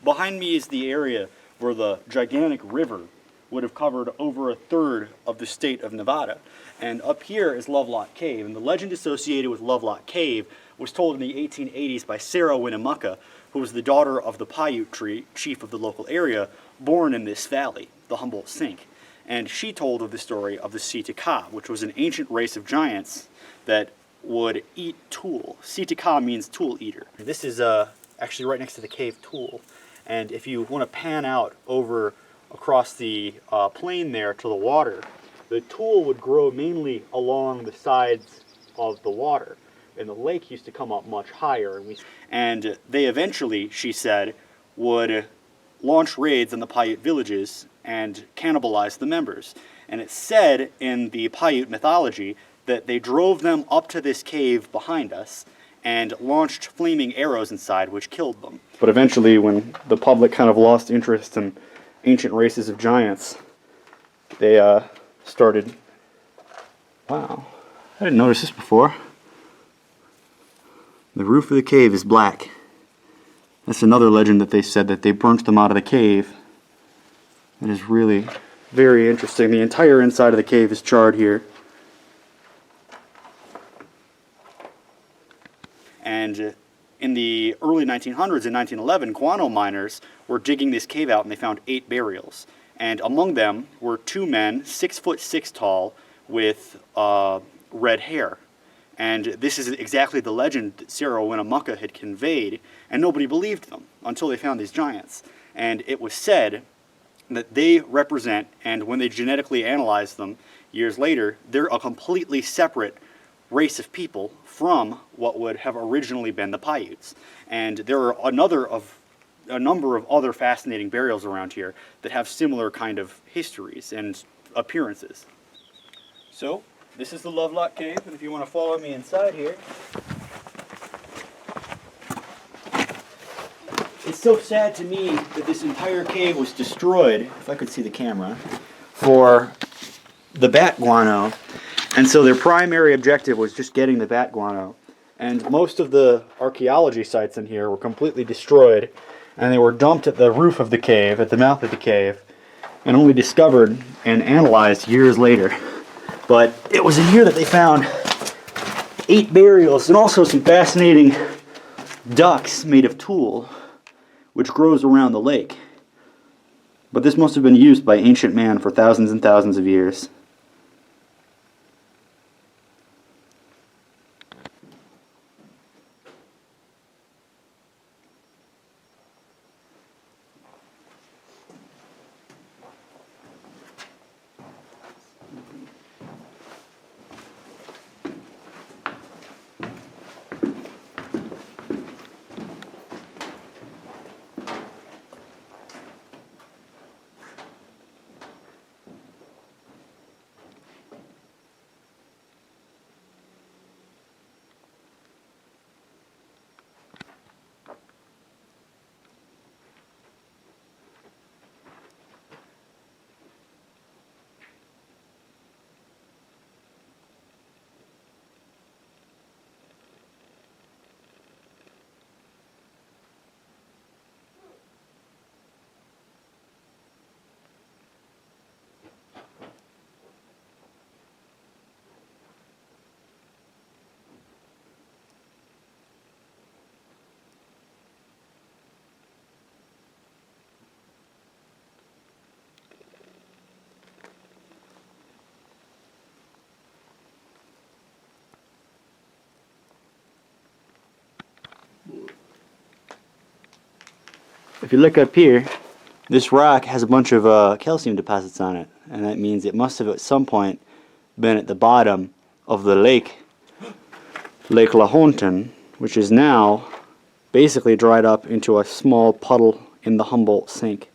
behind me is the area where the gigantic river would have covered over a third of the state of Nevada. And up here is Lovelock Cave, and the legend associated with Lovelock Cave was told in the 1880s by Sarah Winnemucca, who was the daughter of the Paiute chief of the local area, born in this valley, the Humboldt Sink. And she told of the story of the Seetika, which was an ancient race of giants that would eat tool. Seetika means tool eater. This is actually right next to the cave tool. And if you want to pan out over across the plain there to the water, the tool would grow mainly along the sides of the water. And the lake used to come up much higher. And they eventually, she said, would launch raids on the Paiute villages and cannibalize the members. And it's said in the Paiute mythology that they drove them up to this cave behind us and launched flaming arrows inside, which killed them. But eventually, when the public kind of lost interest in ancient races of giants, they started... Wow, I didn't notice this before. The roof of the cave is black. That's another legend that they said that they burnt them out of the cave. It is really very interesting. The entire inside of the cave is charred here. And in the early 1900s, in 1911, guano miners were digging this cave out and they found 8 burials. And among them were 2 men, 6'6" tall, with red hair. And this is exactly the legend that Sarah Winnemucca had conveyed, and nobody believed them until they found these giants. And it was said that they represent, and when they genetically analyzed them years later, they're a completely separate race of people from what would have originally been the Paiutes. And there are a number of other fascinating burials around here that have similar kind of histories and appearances. So, this is the Lovelock Cave, and if you want to follow me inside here, it's so sad to me that this entire cave was destroyed, if I could see the camera, for the bat guano. And so their primary objective was just getting the bat guano. And most of the archaeology sites in here were completely destroyed, and they were dumped at the roof of the cave, at the mouth of the cave, and only discovered and analyzed years later. But it was in here that they found 8 burials and also some fascinating ducks made of tulle, which grows around the lake. But this must have been used by ancient man for thousands and thousands of years. If you look up here, this rock has a bunch of calcium deposits on it, and that means it must have at some point been at the bottom of the Lake Lahontan, which is now basically dried up into a small puddle in the Humboldt Sink.